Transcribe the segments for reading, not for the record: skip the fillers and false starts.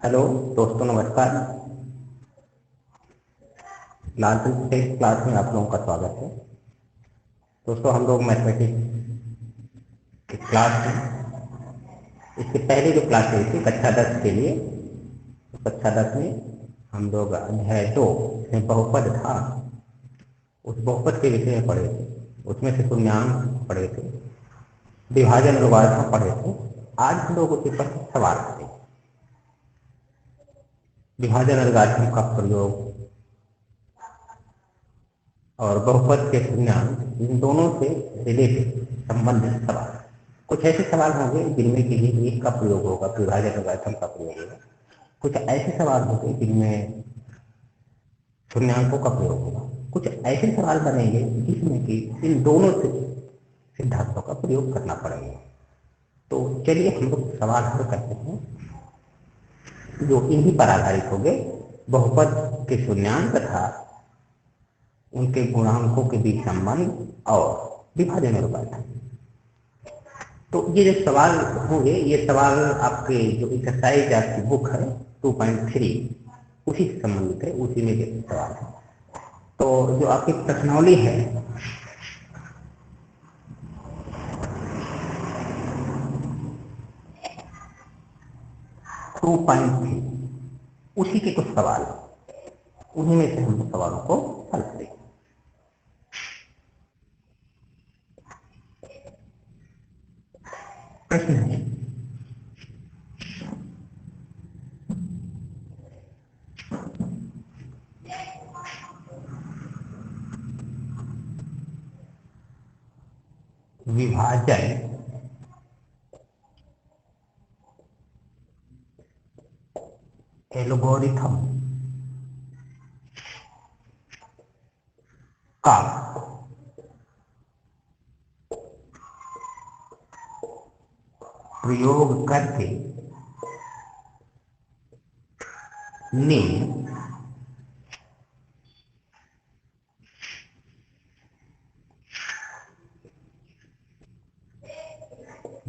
Hello दोस्तों, नमस्कार। लालटन test class में आप लोगों का स्वागत है। दोस्तों, हम लोग मैथमेटिक्स की क्लास में इससे पहले जो क्लास हुई थी कक्षा 10 के लिए, तो कक्षा 10 में हम लोग अध्याय 2 में बहुपद था, उस बहुपद के विषय में पढ़े थे। उसमें से शून्यांक पढ़े थे, विभाजन अनुवाद पढ़े थे। आज हम लोग उसी पर सवाल करेंगे। विभाजन अलगारिथम का प्रयोग और बहुपद के शून्यांक, इन दोनों से रिलेटेड संबंधित सवाल। कुछ ऐसे सवाल होंगे जिनमें किसी एक का प्रयोग होगा, विभाजन अलगारिथम का प्रयोग होगा। कुछ ऐसे सवाल होंगे जिनमें शून्यांकों का प्रयोग होगा। कुछ ऐसे सवाल बनेंगे जिसमें कि इन दोनों से सिद्धांतों का प्रयोग करना पड़ेगा। तो चलिए हम लोग सवाल हल करते हैं जो इन्हीं पर आधारित होंगे, बहुपद के शून्यांक तथा उनके गुणांकों के बीच संबंध और विभाजन अनुपात। तो ये जो सवाल होंगे, ये सवाल आपके जो एक्सरसाइज आपकी बुक है 2.3 उसी से संबंधित है, उसी में के सवाल है। तो जो आपकी प्रश्नावली है 2.3, उसी के कुछ सवाल, उन्हीं में से हम सवालों को हल करेंगे। प्रश्न है, विभाजन एल्गोरिथम का प्रयोग करके निम्न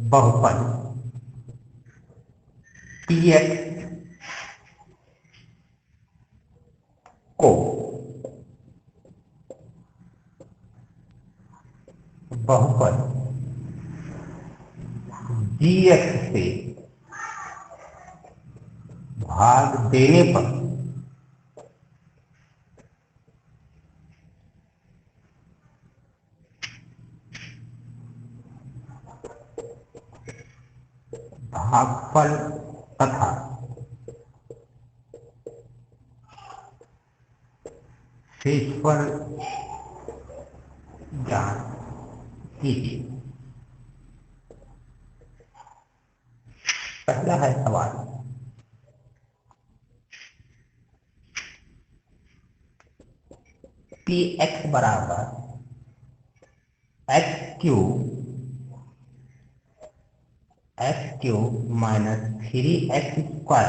बहुपद px को बहुपद gx से भाग देने पर भागफल तथा शेषफल ज्ञात कीजिए। पहला है सवाल, px बराबर x³ minus 3x²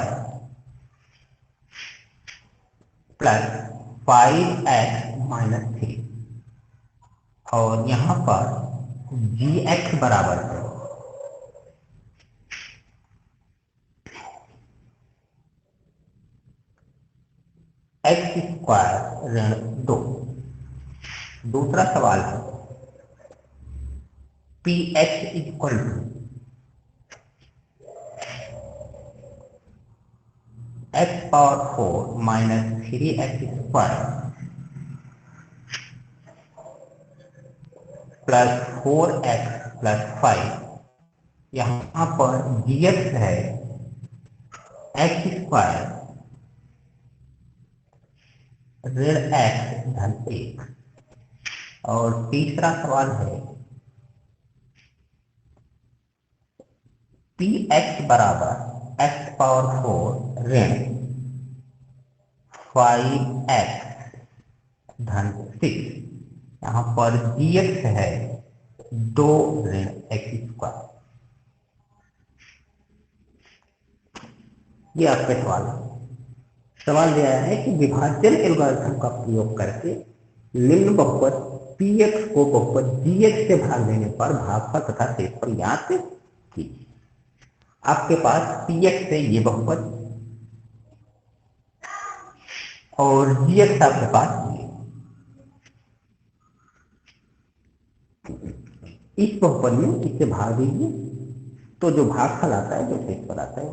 plus 5x minus 3, और यहां पर gx बराबर है x² ऋण 2। दूसरा सवाल है, px equal to x⁴ minus 3x² plus 4x plus 5। यहाँ पर gx है x² ऋण x धन 1। और तीसरा सवाल है, px बराबर x⁴ ऋण 5x धन 6। यहाँ पर gx है 2 ऋण x²। ये आपका सवाल है। सवाल दिया है कि विभाजन एल्गोरिथम का प्रयोग करके निम्न बहुपद px को बहुपद gx से भाग देने पर भागफल तथा शेषफल ज्ञात कीजिए। आपके पास px से ये बहुपद और dx आपके पास इस बहुपद में इससे भाग दीजिए, तो जो भागफल आता है, जो शेषफल आता है,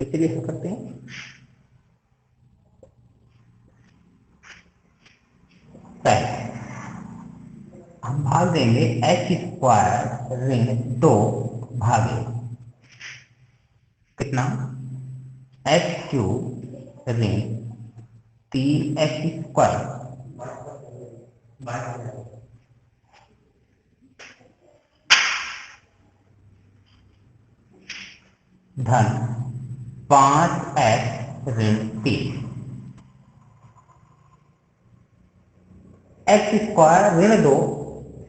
किससे लिख सकते हैं? पहले हम भाग देंगे एच स्क्वायर ऋण 2 भागे कितना, एच क्यूब ऋण 3 एच स्क्वायर धन 5 एच ऋण 3 एक्स स्क्वायर ऋण 2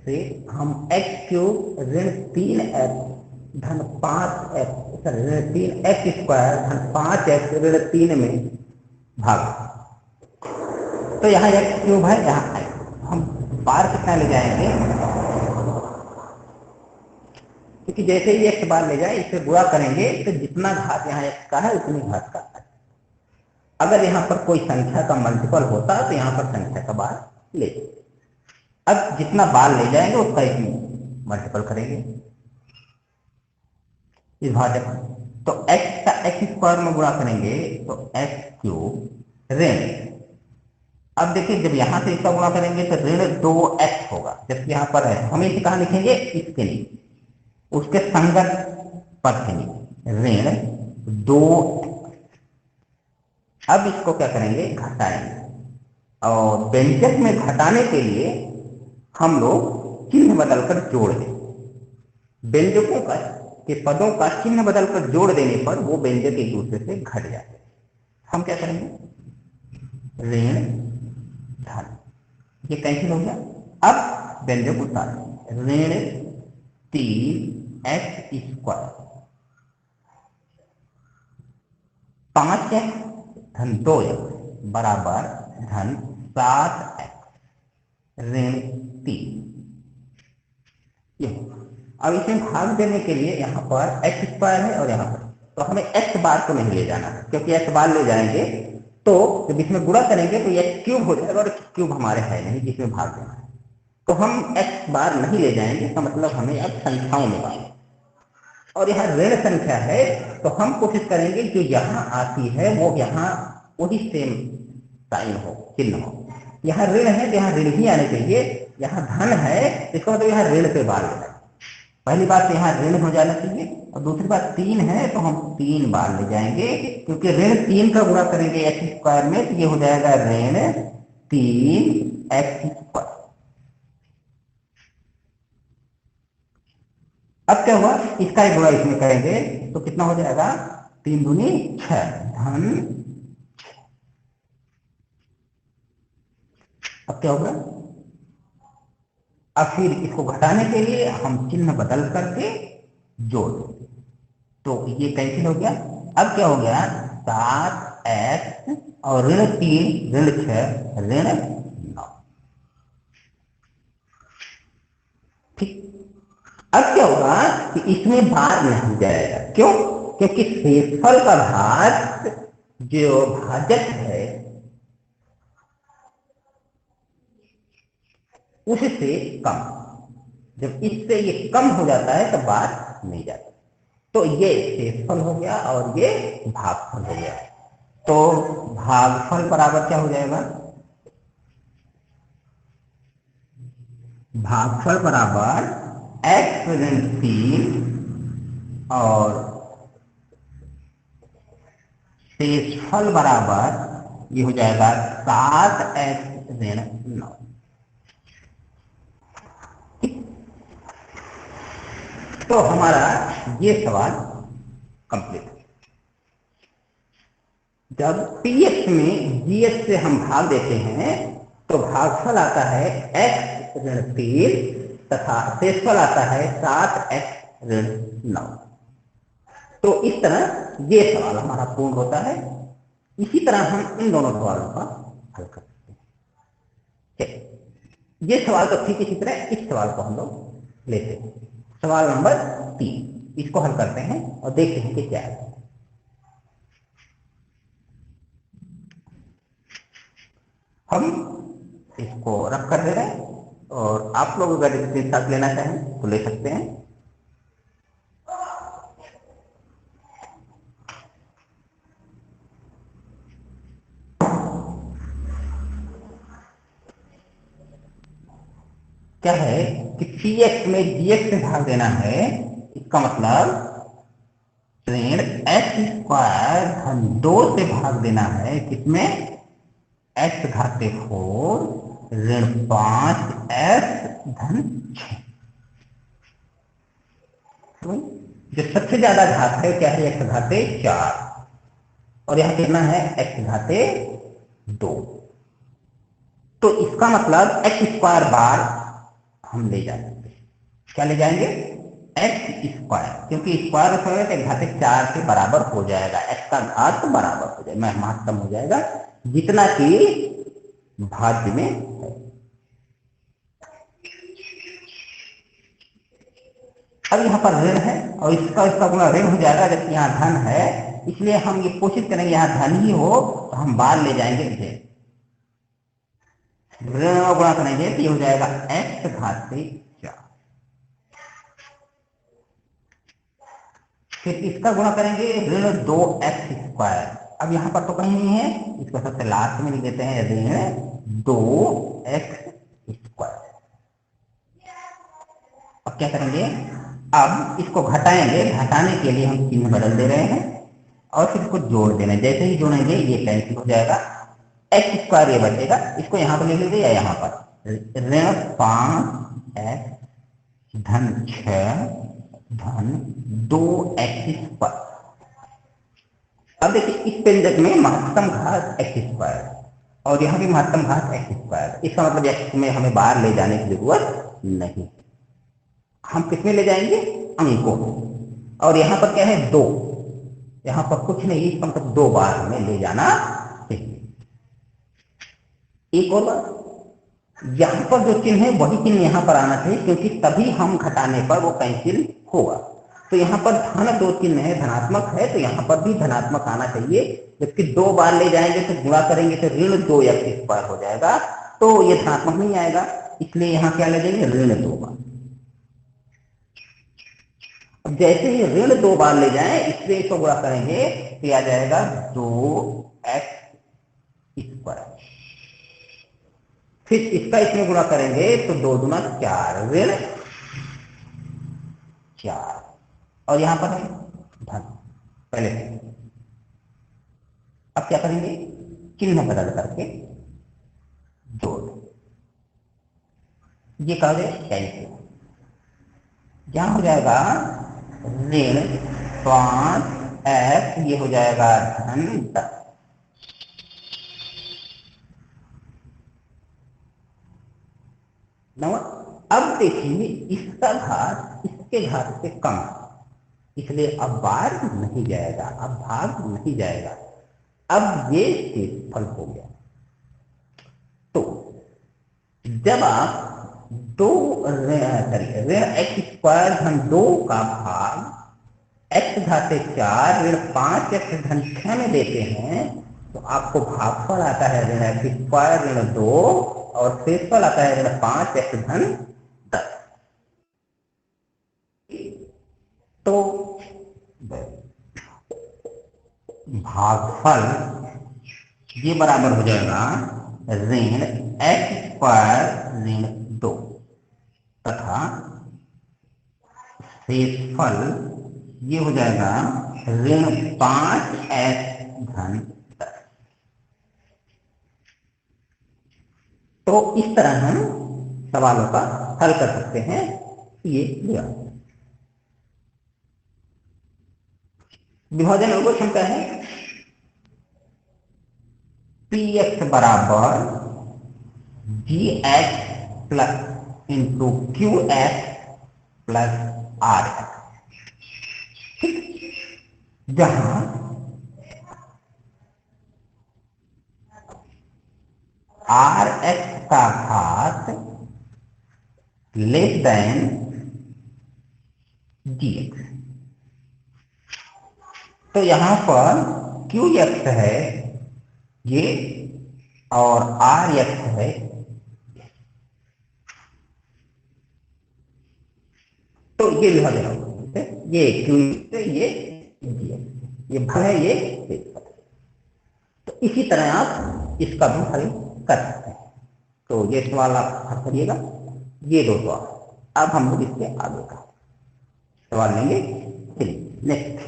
से हम एक्स क्यूब ऋण 3 एक्स धन 5 एक्स ऋण 3 एक्स स्क्वायर धन 5 एक्स ऋण 3 में भाग, तो यहाँ एक्स क्यूब है, यहाँ एक्स हम बार कितना ले जाएंगे, क्योंकि जैसे ही एक्स बार ले जाए इसे गुणा करेंगे तो जितना घात यहाँ एक्स का है उतनी घात का है। अगर यहाँ पर कोई संख्या का मल्टीपल होता तो यहाँ पर संख्या का बार ले, अब जितना बार ले जाएंगे उसका एक मल्टीपल करेंगे इस भाजक, तो x का x स्क्वायर में गुणा करेंगे तो x क्यूब ऋण, अब देखिए जब यहां से इसका गुणा करेंगे तो ऋण 2x होगा, जबकि यहां पर है हम इसे कहां लिखेंगे, इसके लिए उसके संगत पद के लिए ऋण 2। अब इसको क्या करेंगे, घटाएंगे, और व्यंजक में घटाने के लिए हम लोग चिन्ह बदलकर जोड़ दें, व्यंजकों का के पदों का चिन्ह बदलकर जोड़ देने पर वो व्यंजक एक दूसरे से घट जाते हैं। हम क्या करेंगे, ऋण धन, ये कैंसिल हो गया, अब व्यंजक उतार ऋण 3 एक्स स्क्वायर 5 एक्स धन 2 एक्स बराबर धन 7 एक्स ऋण 3। अब इसमें भाग देने के लिए यहाँ पर एक्स स्क्वायर है और यहाँ पर, तो हमें एक्स बार को नहीं ले जाना है, क्योंकि एक्स बार ले जाएंगे तो जब इसमें गुणा करेंगे तो एक्स क्यूब हो जाएगा, और एक्स क्यूब हमारे है नहीं जिसमें भाग देना है, तो हम एक्स बार नहीं ले जाएंगे, इसका मतलब हमें अब संख्याओं में बार, और यहाँ ऋण संख्या है तो हम कोशिश करेंगे जो यहाँ आती है वो यहाँ वही सेम साइन हो, चिन्ह हो, यहाँ ऋण है तो यहाँ ऋण ही आने चाहिए, यहाँ धन है इसका मतलब यहाँ ऋण पे बार लेना है, पहली बात तो यहाँ ऋण हो जाना चाहिए, और दूसरी बात 3 है तो हम 3 बार ले जाएंगे, क्योंकि ऋण 3 का गुणा करेंगे एक्स स्क्वायर में तो ये हो जाएगा ऋण 3 एक्स स्क्वायर। अब क्या हुआ, इसका एक गुणा इसमें करेंगे तो कितना हो जाएगा, 3 दूनी 6 धन, अब क्या होगा, अब फिर इसको घटाने के लिए हम चिन्ह बदल करके जोड़, तो ये कैंसिल हो गया, अब क्या हो गया 7 एक्स और ऋण 3 ऋण 6 ऋण 9, ठीक। अब क्या होगा कि इसमें बार नहीं जाएगा, क्यों, क्योंकि शेषफल का भाग जो भाजक है उससे कम, जब इससे ये कम हो जाता है तो बार नहीं जाता, तो ये शेषफल हो गया और ये भागफल हो गया, तो भागफल बराबर क्या हो जाएगा, भागफल बराबर एक्स ऋण 3 और शेषफल बराबर ये हो जाएगा 7 एक्स ऋण 9। तो हमारा ये सवाल कंप्लीट है। जब px में gx से हम भाग देते हैं तो भागफल आता है x ऋण 3 तथा शेषफल आता है 7 x ऋण 9। तो इस तरह ये सवाल हमारा पूर्ण होता है, इसी तरह हम इन दोनों सवालों का हल कर सकते हैं। ये सवाल तो ठीक इसी तरह इस सवाल को हम लोग लेते हैं, सवाल नंबर 3, इसको हल करते हैं और देखते हैं कि क्या है। हम इसको रख कर दे रहे हैं, और आप लोग अगर स्क्रीनशॉट लेना चाहें तो ले सकते हैं। क्या है कि पी एक्स में जी एक्स से भाग देना है, इसका मतलब ऋण एक्स स्क्वायर धन 2 से भाग देना है, किसमें, एक्स घाते 4 ऋण 5 एक्स धन 6। जो सबसे ज्यादा घात है क्या है, एक्स घाते 4, और यहां कितना है, एक्स घाते 2। तो इसका मतलब एक्स स्क्वायर बार हम ले जा सकते हैं। क्या ले जाएंगे, एक्स स्क्वायर, क्योंकि स्क्वायर तो घाते 4 के बराबर हो जाएगा, एक्स का घात बराबर हो जाएगा, महत्तम हो जाएगा जितना कि भाज्य में है। अब यहाँ पर ऋण है और इसका इसका गुणा ऋण हो जाएगा, जबकि यहाँ धन है, इसलिए हम ये कोशिश करेंगे यहाँ धन ही हो, तो हम बार ले जाएंगे इसे, ऋण और गुणा करेंगे तो ये हो जाएगा एक्स घाते 4। फिर इसका गुणा करेंगे ऋण 2 एक्स स्क्वायर। अब यहाँ पर तो कहीं नहीं है, इसको सबसे लास्ट में लिख देते हैं, ऋण 2 एक्स स्क्वायर। अब क्या करेंगे, अब इसको घटाएंगे, घटाने के लिए हम चिन्ह बदल दे रहे हैं और फिर इसको जोड़ देना है। जैसे ही जोड़ेंगे ये कैंसिल हो जाएगा, एक्स स्क्वायर ये बचेगा, इसको यहाँ पर लिख लीजिए या यहाँ पर, ऋण 5 एक्स धन 6 धन 2 एक्स स्क्वायर। अब देखिए इस व्यंजक में महत्तम घात एक्स स्क्वायर और यहाँ भी महत्तम घात एक्स स्क्वायर, इसका मतलब एक्स में हमें बाहर ले जाने की जरूरत नहीं, हम किसमें ले जाएंगे, अंकों में। और यहाँ पर क्या है, 2, यहाँ पर कुछ नहीं, इसका मतलब 2 बार हमें ले जाना चाहिए। एक और बात, यहाँ पर जो चिन्ह है वही चिन्ह यहाँ पर आना चाहिए, क्योंकि तभी हम घटाने पर वो कैंसिल होगा। तो यहाँ पर धन 2 चिन्ह है, धनात्मक है, तो यहाँ पर भी धनात्मक आना चाहिए, जबकि 2 बार ले जाएंगे तो गुणा करेंगे तो ऋण 2 एक्स स्क्वायर हो जाएगा, तो ये धनात्मक नहीं आएगा, इसलिए यहाँ क्या ले जाएंगे, ऋण 2 बार। जैसे ही ऋण 2 बार ले जाएं, इसलिए इसको गुणा करेंगे तो आ जाएगा 2 एक्स स्क्वायर। फिर इसका इसमें गुणा करेंगे तो 2 दूना 4 ऋण 4, और यहां पर है धन पहले से। अब क्या करेंगे, चिन्ह बदल करके जोड़, ये कह दे कैसे, यहां हो जाएगा ऋण 5 एक्स, ये हो जाएगा धन 10। अब देखिए इसका घात इसके घात से कम, इसलिए अब बार नहीं जाएगा, अब भाग नहीं जाएगा, अब ये फल हो गया। तो जब आप 2 ऋण एक्स स्क्वायर धन 2 का भाग एक्स घाते 4 ऋण 5 एक्स धन 6 में देते हैं, तो आपको भागफल आता है ऋण एक्स स्क्वायर ऋण 2 और शेषफल आता है ऋण 5 एक्स धन 10। तो भागफल ये बराबर हो जाएगा ऋण एक्स स्क्वायर ऋण 2 तथा शेषफल ये हो जाएगा ऋण 5 एक्स धन 10। तो इस तरह हम सवालों का हल कर सकते हैं, ये लिया। विभाजन एल्गोरिथम क्या है, पी एक्स बराबर G X plus into Q X plus R X, जहां आर एक्स का घात लेस देन जी एक्स। तो यहां पर क्यू एक्स है, ये और आर एक्स है, तो ये विभाग है, ये क्यू है, ये जी है, ये भाग है, ये तो इसी तरह आप इसका भी हल कर सकते हैं। तो ये सवाल आप हल करिएगा, ये दो सवाल। अब हम लोग इसके आगे का सवाल लेंगे। चलिए नेक्स्ट।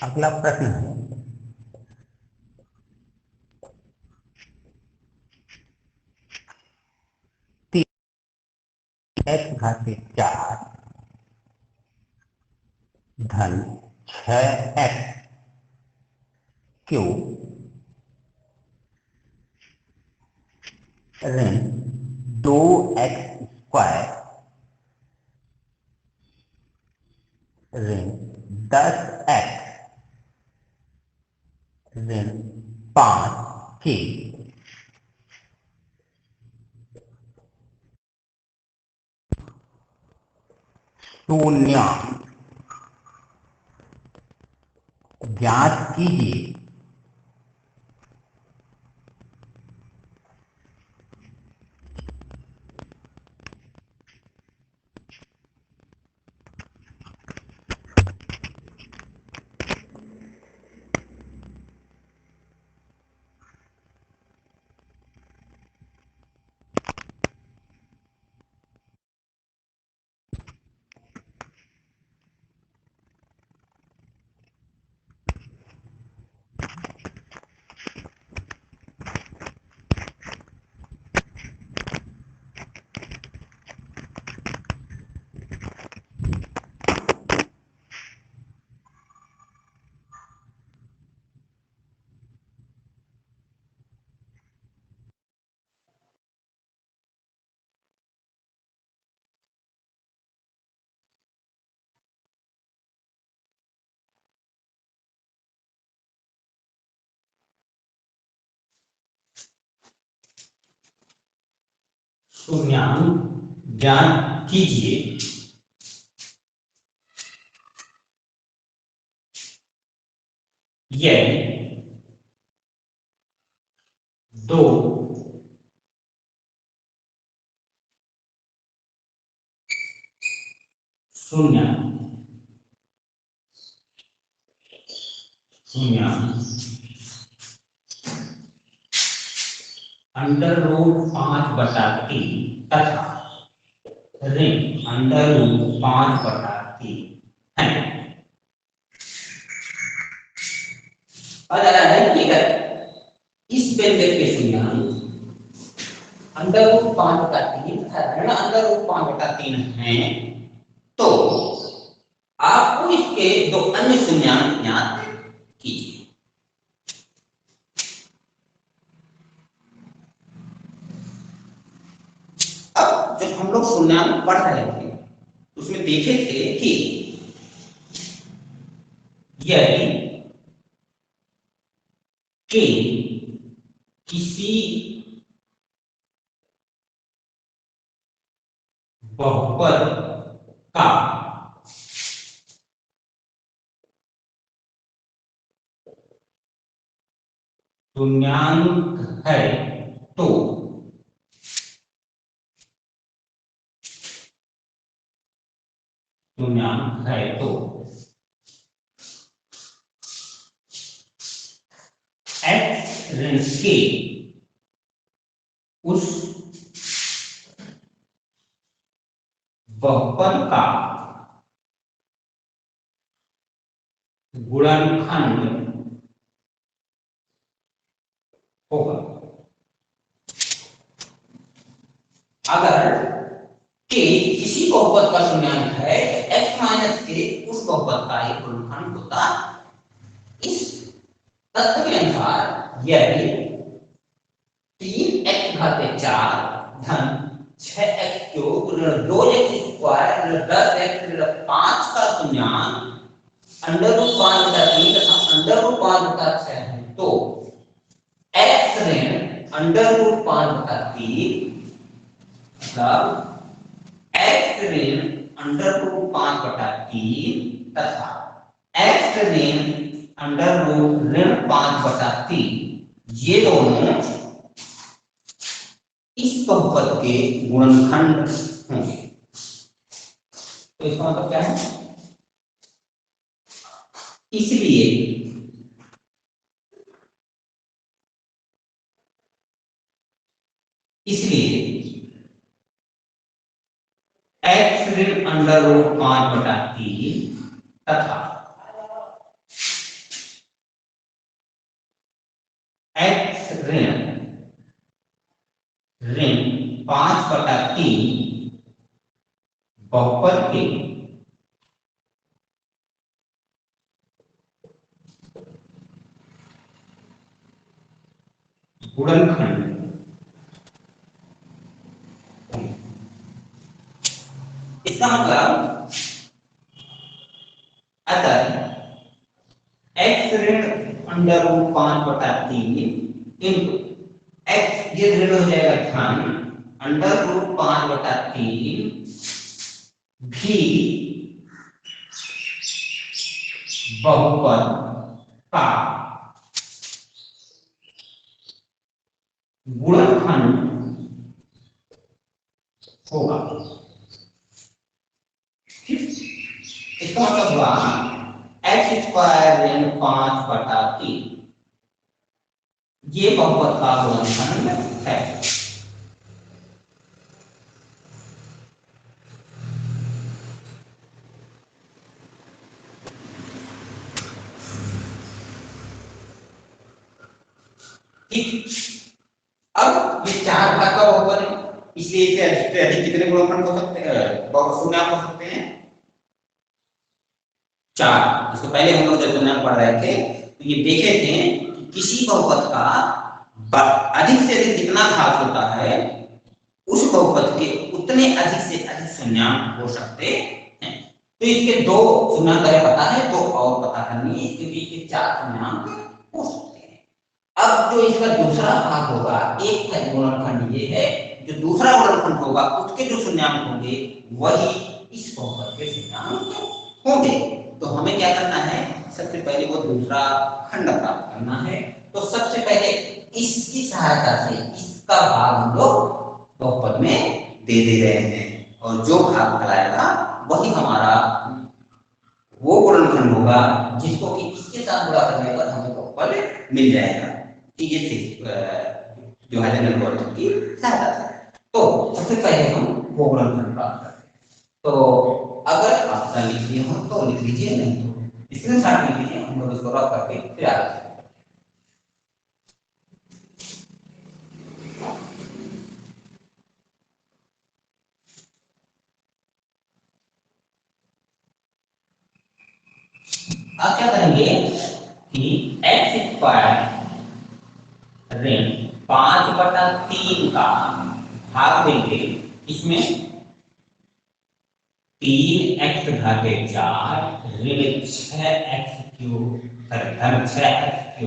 अगला प्रश्न है, एक्स घाते 4 धन 6x क्यू ऋण 2x² ऋण 10x ऋण 5 के शून्यांक ज्ञात कीजिए। शून्यांक ज्ञात कीजिए। यदि 2 शून्य शून्य √5/3 तथा ऋण √5/3 है। अगर इस व्यंजक के शून्यांक √5/3 तथा ऋण √5/3 है, तो आपको इसके दो अन्य शून्यांक ज्ञात कीजिए। अब जब हम लोग शून्यांक पढ़ रहे थे उसमें देखे थे कि यदि के किसी बहुपद का शून्यांक है, तो x ऋण के उस बहुपद का गुणनखंड होगा। अगर के किसी बहुपद का शून्यांक है, x माइनस के उस बहुपद का एक गुणनखंड होता। इस तथ्य के अनुसार यदि 3x घाते 4 धन 6x³ ऋण 2x² ऋण 10x ऋण 5 का शून्यांक √5/3 तथा √5/6 है तो x ऋण √5/3 मतलब x ऋण √5/3 तथा x ऋण √5/3 ये दोनों इस बहुपद के गुणनखंड होंगे। तो इसका मतलब क्या है? इसलिए x ऋण √5/3 तथा x ऋण 5/3 बहुपद के गुणनखंड। इसका मतलब अगर x ऋण √5/3 इंटू x ये ऋण हो जाएगा धन √5/3 भी बहुपद का गुणनखंड होगा। इसका मतलब हुआ x² ऋण 5/3 ये बहुपद का गुणनखंड है। अब ये 4 भाग का बहुपद है, इसलिए इससे अधिक कितने गुणनखंड हो सकते हैं, शून्यांक हो सकते हैं? 4। इसको पहले हम लोग जब शून्यांक पढ़ रहे थे तो ये देखे थे कि किसी बहुपद का अधिक से अधिक जितना घात होता है उस बहुपद के उतने अधिक से अधिक शून्यांक हो सकते हैं। तो इसके 2 शून्यांक पता है, 2 और पता करनी है, क्योंकि इसके 4 शून्यांक हो सकते हैं। अब जो इसका दूसरा भाग होगा, एक गुणनखंड ये है, जो दूसरा गुणनखंड होगा उसके जो शून्यांक होंगे वही इस बहुपद के शून्यांक होंगे। तो हमें क्या करना है, सबसे पहले वो दूसरा खंड प्राप्त करना है। तो सबसे पहले इसकी सहायता से इसका भाग हम लोग बहुपद में दे रहे हैं और जो भाग कराएगा वही हमारा वो गुणनखंड होगा जिसको कि इसके साथ गुणा करने पर हमें बहुपद मिल जाएगा। ठीक है, विभाजन एल्गोरिथम की सहायता से। तो सबसे पहले हम वो गुणनखंड प्राप्त करते हैं। तो अगर आप लिख लिए हो तो लिख लीजिए, नहीं तो स्क्रीनशॉट लिख लीजिए, हम लोग इसको रफ करके फिर आगे। अब क्या करेंगे कि x² ऋण 5/3 का भाग देंगे इसमें 3x⁴ ऋण 6x³ धन 6x³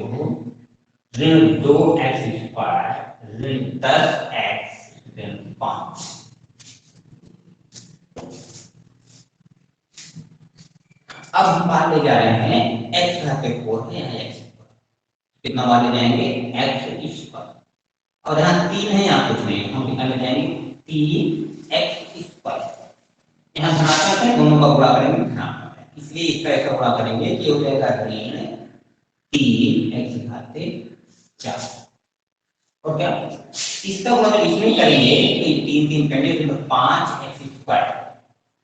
ऋण 2x² ऋण 10x ऋण 5। अब हम बाहर ले जा रहे हैं x⁴ है, यहाँ x कितना बाहर ले जाएंगे x², और यहाँ 3 है, यहाँ कुछ नहीं, हम कितना ले जाएंगे 3x²। यहाँ धनात्मक है, दोनों का गुणा करेंगे धनात्मक है, इसलिए इसका ऐसा गुणा करेंगे कि हो जाएगा ऋण 3x⁴। और क्या इसका गुणा जब इसमें करेंगे तो 3 करेंगे तो 5x²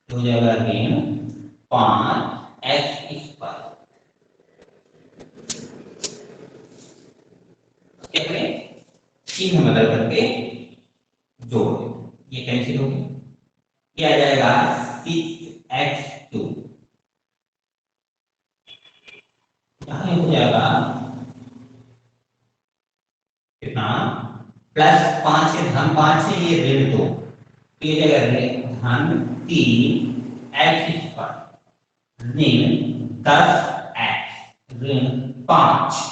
हो जाएगा ऋण 5x²। चिन्ह बदल करके जोड़, ये कैंसिल होगी, क्या आ जाएगा 6x²। यहाँ हो जाएगा कितना, +5 से धन 5 है, ये ऋण 2, ये जगह धन 3 एक्स स्क्वायर ऋण 10 एक्स ऋण 5।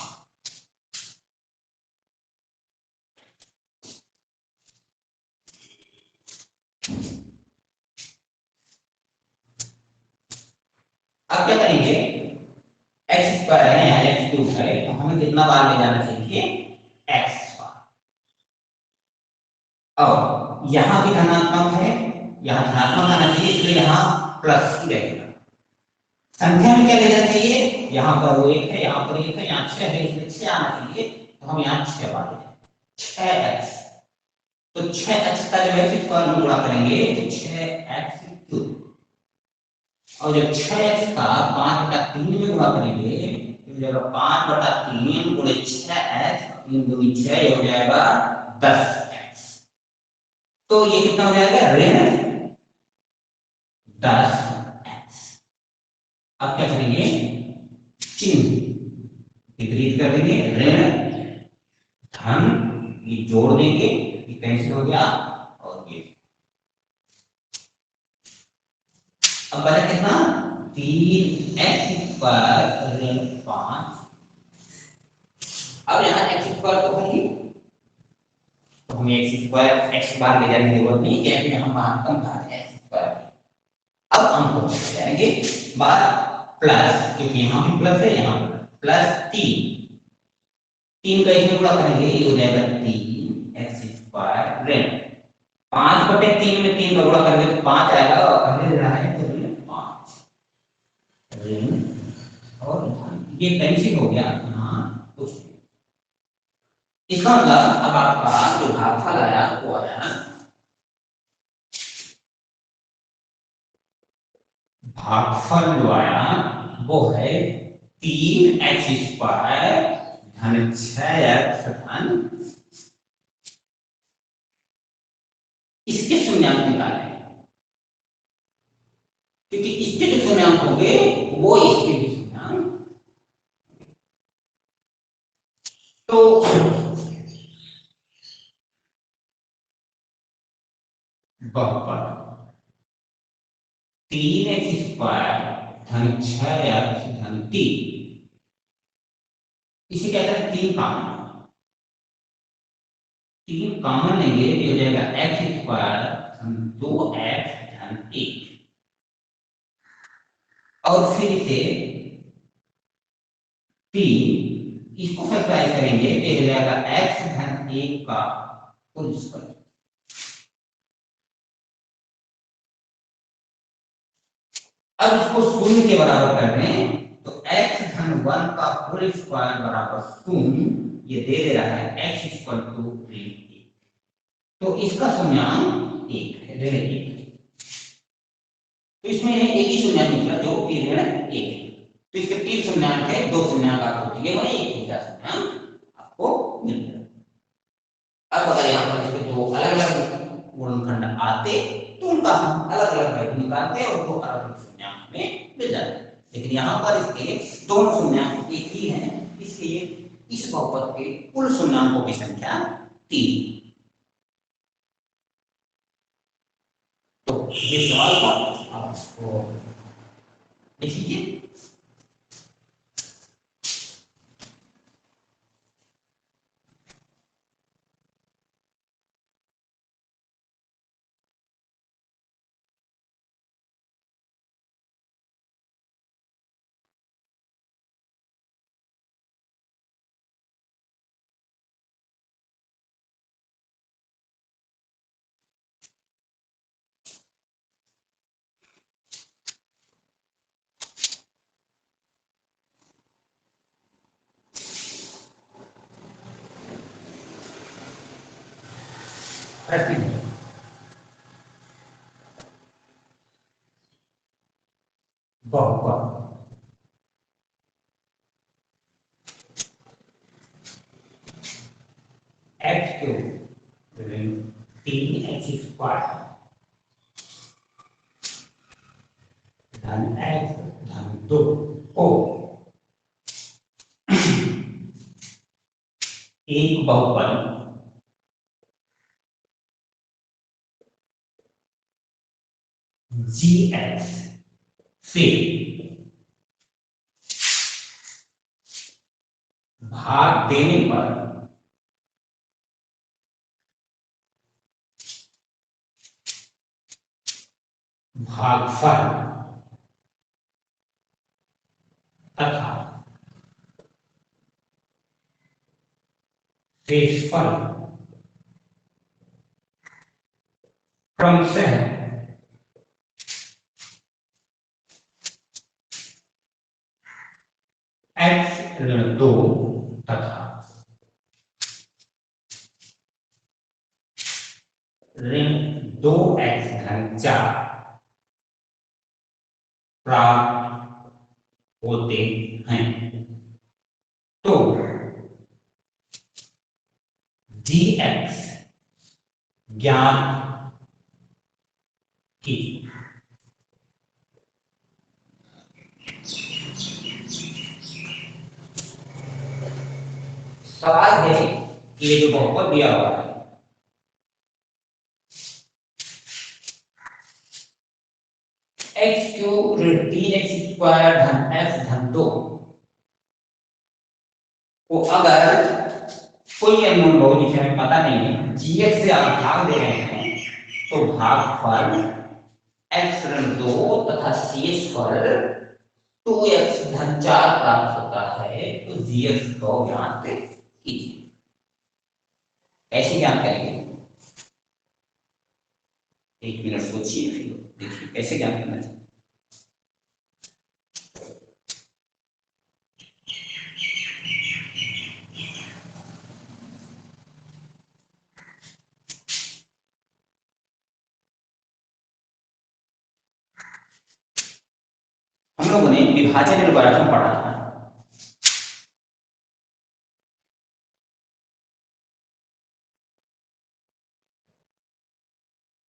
अब क्या करेंगे, एक्स स्क्वायर है यहाँ एक्स क्यूब है, तो हमें कितना बार ले जाना चाहिए, एक्स बार। अब यहाँ भी धनात्मक है, यहाँ धनात्मक आना चाहिए, इसलिए यहाँ प्लस ही रहेगा। संख्या में क्या ले जाना चाहिए, यहाँ पर वो एक है, यहाँ पर एक है, यहाँ 6 है, इसलिए 6 आना चाहिए, तो हम यहाँ 6 बार ले 6x। तो 6x का जब एक्स स्क्वायर में गुणा करेंगे तो 6x क्यूब, और जब 6x का 5/3 में गुणा करेंगे तो जब 5/3 गुणे 6x 3 दूनी 6, ये हो जाएगा 10x। तो ये कितना हो जाएगा, ऋण 10x। अब क्या करेंगे, चिन्ह विपरीत कर देंगे, ऋण धन ये जोड़ देंगे, ये कैंसिल हो गया, और ये अब बचा कितना, 3x पर ऋण 5। अब यहाँ x स्क्वायर तो होंगी, तो हमें x स्क्वायर x बार ले जाने की जरूरत नहीं, क्योंकि हम महत्तम था x स्क्वायर। अब हम को जाएंगे बार प्लस, क्योंकि यहाँ भी प्लस है, यहाँ प्लस 3 का इसमें गुणा करेंगे, ये हो जाएगा 3x स्क्वायर ऋण 5/3 में 3 का गुणा करेंगे तो 5 आएगा, और पहले रहा है तो ऋण 5 ऋण, और ये कैंसिल हो गया, यहाँ कुछ इसका मतलब अब आपका जो भागफल आया वो आया, भागफल जो आया वो है 3x स्क्वायर धन 6x धन, इसके शून्यांक निकाले, क्योंकि इसके जो शून्यांक होंगे वो इसके भी शून्यांक। तो बहुपद 3x स्क्वायर धन 6x धन 3, इसे क्या करें, 3 कॉमन लेंगे, ये हो जाएगा x स्क्वायर धन 2x धन 1, और फिर इसे 3 इसको फैक्टराइज करेंगे तो हो जाएगा x धन 1 का कुल स्क्वायर। अब इसको शून्य के बराबर कर दें तो x धन 1 का होल स्क्वायर बराबर 0, ये दे रहा है x इक्वल टू 3। तो इसका शून्यांक 1 है, ऋण 1। तो इसमें एक ही शून्यांक निकला जो कि ऋण 1 है। तो इसके 3 शून्यांक है, 2 शून्यांक आपको दिए और एक ही शून्यांक आपको मिल गया। अब अगर यहाँ पर इसके दो अलग अलग गुणनखंड आते तो उनका हम अलग अलग वैल्यू निकालते और वो अलग अलग शून्यांक में मिल जाते, लेकिन यहाँ पर इसके दोनों शून्यांक एक ही हैं, इसलिए इस बहुपद के कुल शून्यांकों की संख्या 3। तो ये सवाल था, आप इसको लिखिए। बहुपद x क्यूब ऋण 3x स्क्वायर धन x धन 2 को एक बहुपद जी एक्स से भाग देने पर भागफल तथा शेषफल क्रमशः x ऋण 2 तथा ऋण 2x धन 4 प्राप्त होते हैं। तो dx ज्ञात की सवाल है कि ये जो बहुपद दिया हुआ है एक्स क्यूब ऋण 3x स्क्वायर धन f धन 2 को अगर कोई अननोन बहुपद जिसे हमें पता नहीं है gx से आप भाग दे रहे हैं तो भागफल x ऋण 2 तथा शेषफल 2x धन 4 प्राप्त होता है। तो gx को ज्ञात कीजिए। कैसे ज्ञात करेंगे? एक मिनट सोचिए, फिर देखिए कैसे ज्ञात करना चाहिए। हम लोगों ने विभाजन एल्गोरिथम पढ़ा था।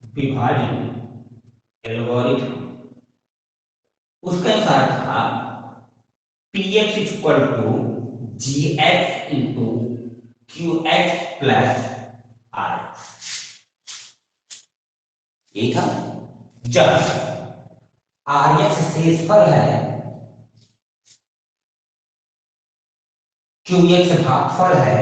विभाजन एल्गोरिथम उसका अनुसार था px equal to gx into qx plus rx। यही था। जब rx शेषफल है, qx भागफल है,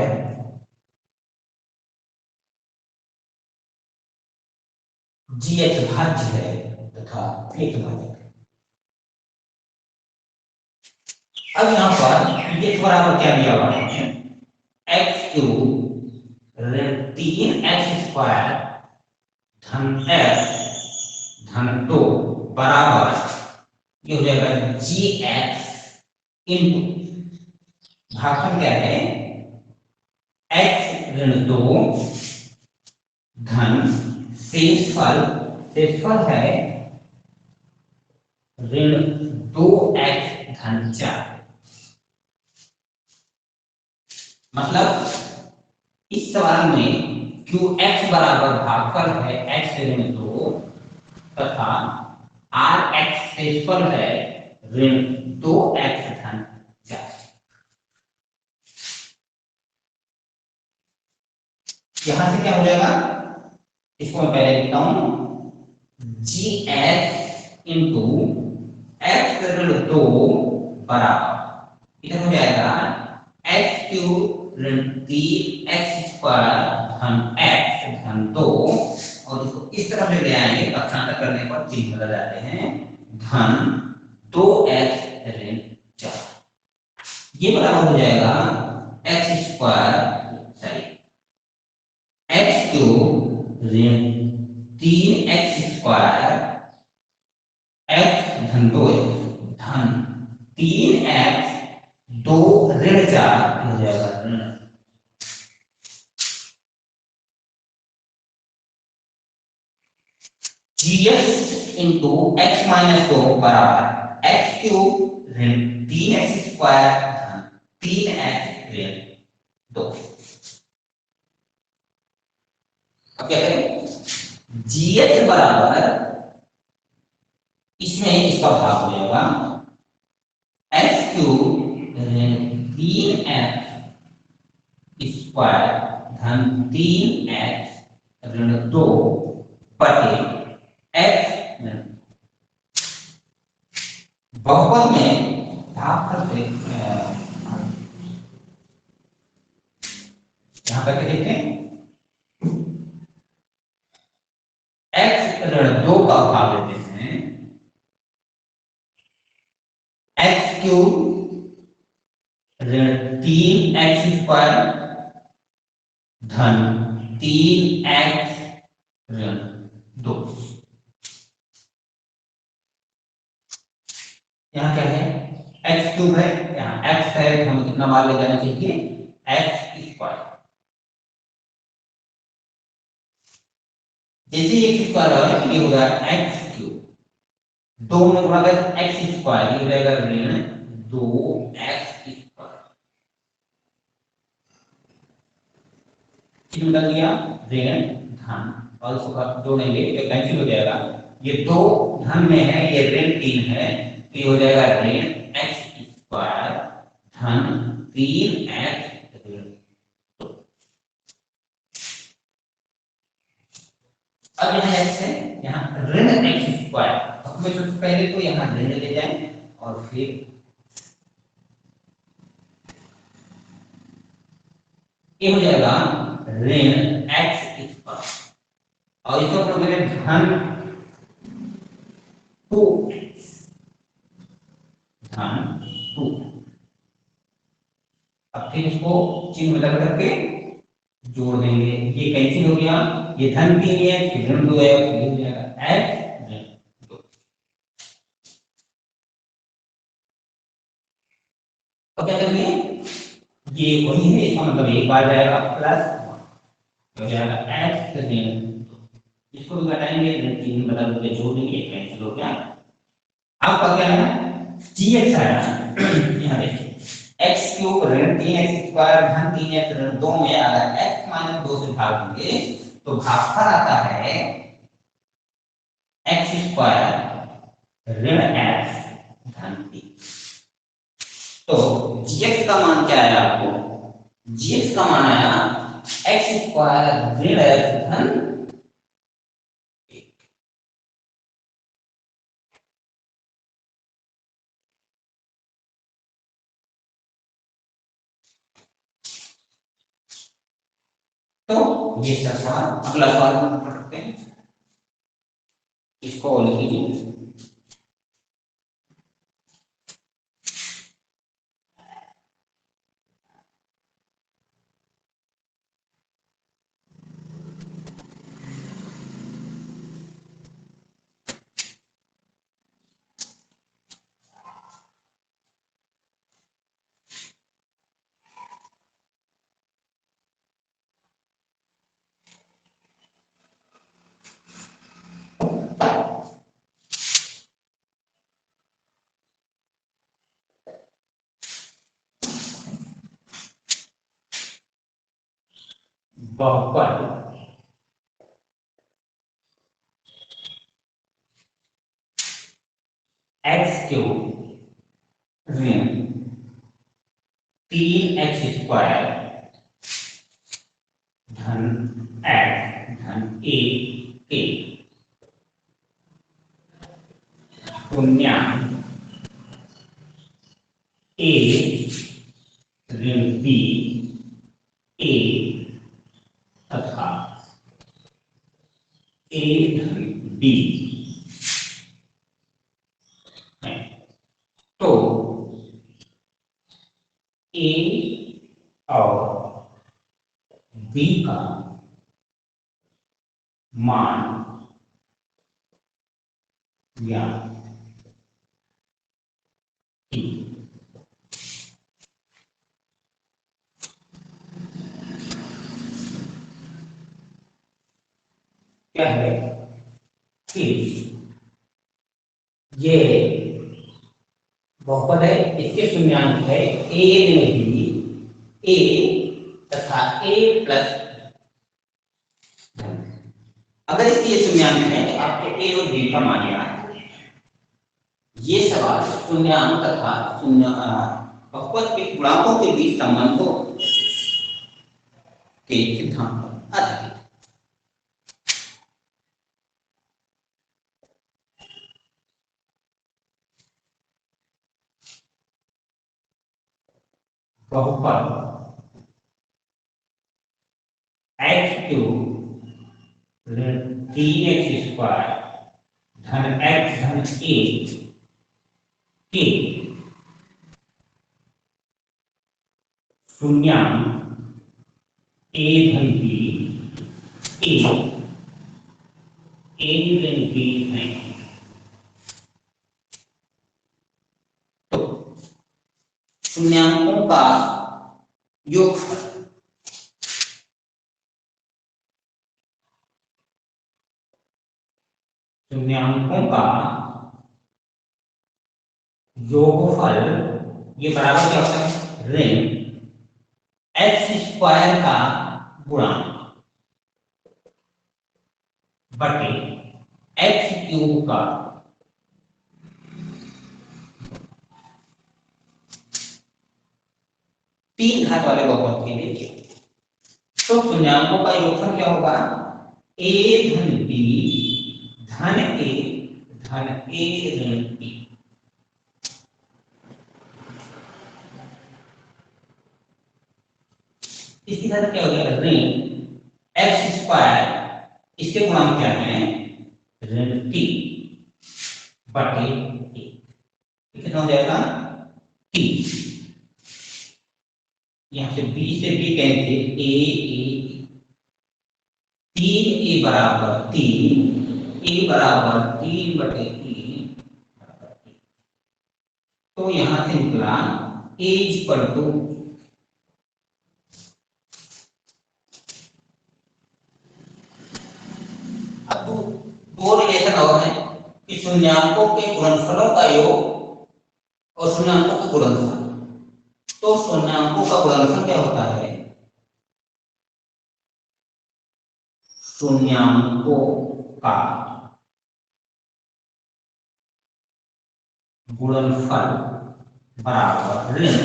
gx भाज्य है तथा एक भाज्य है। अब यहां पर x बराबर क्या दिया हुआ है? x क्यूब ऋण 3x स्क्वायर धन f धन 2 बराबर ये हो जाएगा gx इंटू भागफल क्या है? x ऋण 2 धन शेषफल है ऋण 2x धन 4। मतलब इस सवाल में qx बराबर भागफल है x ऋण 2 तथा rx शेषफल है ऋण 2x धन 4। यहां से क्या हो जाएगा? इसको मैं पहले लिखता हूं gx इंटू x ऋण 2 बराबर इधर हो जाएगा x क्यूब ऋण 3x स्क्वायर धन x धन 2 और इसको इस तरफ ले आएंगे, पक्षांतर करने पर चिन्ह बदल जाते हैं, धन 2x ऋण 4। ये बराबर हो जाएगा x square sorry x cube ऋण 3x स्क्वायर x धन 2 धन 3x 2 ऋण 4 हो जाएगा ऋण। gx इंटू x माइनस 2 बराबर x क्यूब ऋण 3x स्क्वायर धन 3x ऋण 2। अब क्या करें? gx बराबर इसमें इसका भाग हो जाएगा x क्यूब ऋण 3x स्क्वायर धन 3x ऋण 2 बटे x बहुपद में भाग करके यहां करके देखते हैं, x ऋण 2 का भाग लेते हैं x क्यूब ऋण 3x² धन 3x ऋण 2। यहाँ क्या है, x क्यूब है, यहाँ x है, हमें कितना बार ले जाना चाहिए, x²। जैसे x स्क्वायर है ये हो जाएगा x क्यूब, 2 में गुणा कर x², ये हो जाएगा ऋण 2x²। चिन्ह बदल दिया, ऋण धन, और इसको जोड़ेंगे तो कैंसिल हो जाएगा, ये 2 धन में है, ये ऋण 3 है, तो ये हो जाएगा ऋण x² धन 3x ऋण 2। अब यहाँ x है, यहाँ ऋण x², तो हमें सबसे पहले तो यहाँ ऋण ले जाएं और फिर ये हो जाएगा ऋण x² और इसको अपने मेरे धन 2x धन 2। अब फिर इसको चिन्ह बदल करके जोड़ देंगे, ये कैंसिल हो गया, ये धन 3 है, फिर ऋण 2 है, फिर हो जाएगा x ऋण 2। अब क्या करेंगे, ये वही है, इसका मतलब एक बार जाएगा प्लस हो जाएगा x ऋण 2। इसको भी घटाएंगे, ऋण 3 बदल के जोड़ देंगे, कैंसिल हो गया। अब क्या है, gx आया, यहाँ देखिए x क्यूब ऋण 3x² धन 3x ऋण 2 में अगर x - 2 से भाग देंगे तो भागफल आता है x² ऋण x धन 3। तो gx का मान क्या आया आपको, gx का मान आया x² ऋण x धन 1। तो ये सवाल, अगला सवाल हम पढ़ते हैं, इसको लिखिए, बहुपद x क्यूब ऋण 3x² धन x धन 1 के पूर्णांक a ऋण b a तथा a धन b है। तो a और b का मान या क्या है कि ये बहुपद है, इसके शून्यांक है a ऋण b a तथा a प्लस। अगर इसके ये शून्यांक है तो आपको a और b का मान याद है। ये सवाल शून्यांक तथा शून्य बहुपद के गुणांकों के बीच संबंधों के सिद्धांत पर आधारित है। बहुपद एक्स क्यूब ऋण 3x² धन x धन a के शून्यांक a धन b a ऋण b है। तो शून्यांकों का योगफल ये बराबर क्या होता है ऋण x² का गुणांक बटे x³ का तीन घात वाले बहुपद के लिए। तो शून्यांकों का योगफल क्या होगा a धन b धन a धन a ऋण b। इसकी तरह क्या हो जाएगा ऋण x², इसके गुणांक क्या है ऋण t बटे a। कितना हो जाएगा t। यहां से b से b कैंसिल a 3a बराबर 3 a बराबर 3 बटे 3 बराबर 3। तो यहां से निकला a इक्वल टू अब दो रिलेशन और हैं कि शून्यांकों के गुणनफलों का योग और शून्यांकों का गुणनफल। तो शून्यांकों का गुणनफल क्या होता है शून्यांकों का गुणनफल बराबर ऋण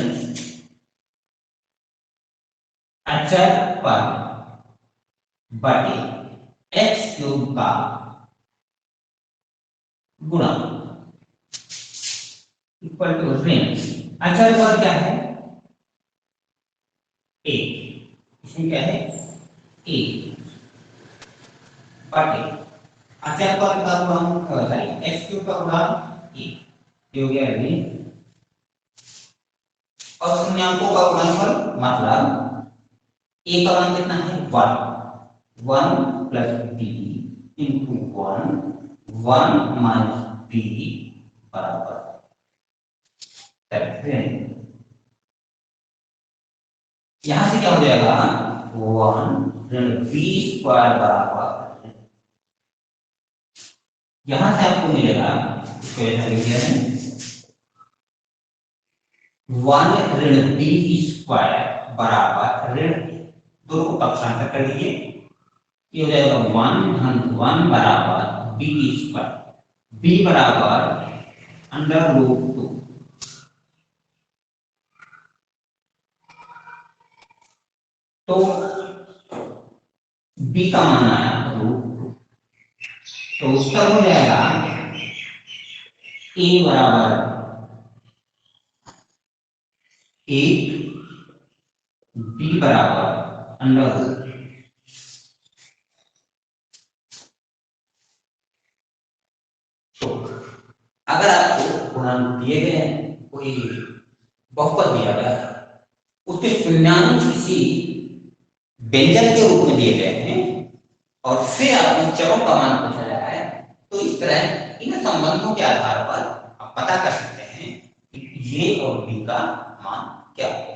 अचर पर बटे x³ का गुणा इक्वल टू ऋण अचर पर क्या है a, इसमें क्या है a बटे अचर पर का गुणांक x³ का गुणांक a हो गया ऋण और शून्यांकों का गुणनफल मतलब a का मान कितना है 1 plus b into 1 minus b बराबर यहां से क्या हो जाएगा 1 ऋण b² बराबर यहां से आपको मिलेगा इसको ऐसा लिख दिया है 1 ऋण b² बराबर ऋण दोनों को पक्षांतर कर लीजिए ये हो जाएगा 1 धन 1 बराबर b² b बराबर √2 तो b का मान आया √2 तो उत्तर हो जाएगा a बराबर 1 b बराबर √2। तो अगर आपको गुणांक दिए गए हैं कोई बहुपद दिया गया उसके शून्यांक किसी व्यंजक के रूप में दिए गए हैं और फिर आपने चरों का मान पूछा जा रहा है तो इस तरह इन संबंधों के आधार पर आप पता कर सकते हैं कि ये और बी का मान क्या है।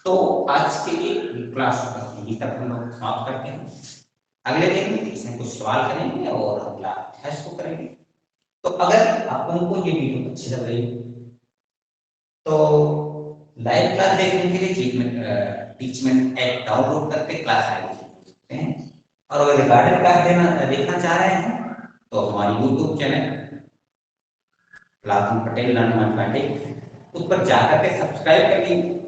तो आज के लिए क्लास यहीं तक हम लोग समाप्त करते हैं। अगले दिन में इसमें कुछ सवाल करेंगे और अगला अभ्यास को करेंगे। तो अगर आप लोगों को ये वीडियो अच्छी लग रही तो लाइव क्लास देखने के लिए टीचमेंट ऐप डाउनलोड करके क्लास आगे सकते हैं और अगर रिकॉर्डेड क्लास देखना चाह रहे हैं तो हमारी YouTube channel Lakhan Patel mathematics उस पर जाकर के सब्सक्राइब कर लीजिए।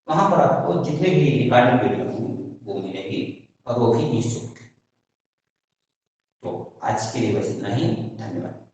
वहां पर आपको जितने भी रिकॉर्डेड वीडियो होंगे वो मिलेगी और वो भी निःशुल्क। तो आज के लिए बस इतना ही, धन्यवाद।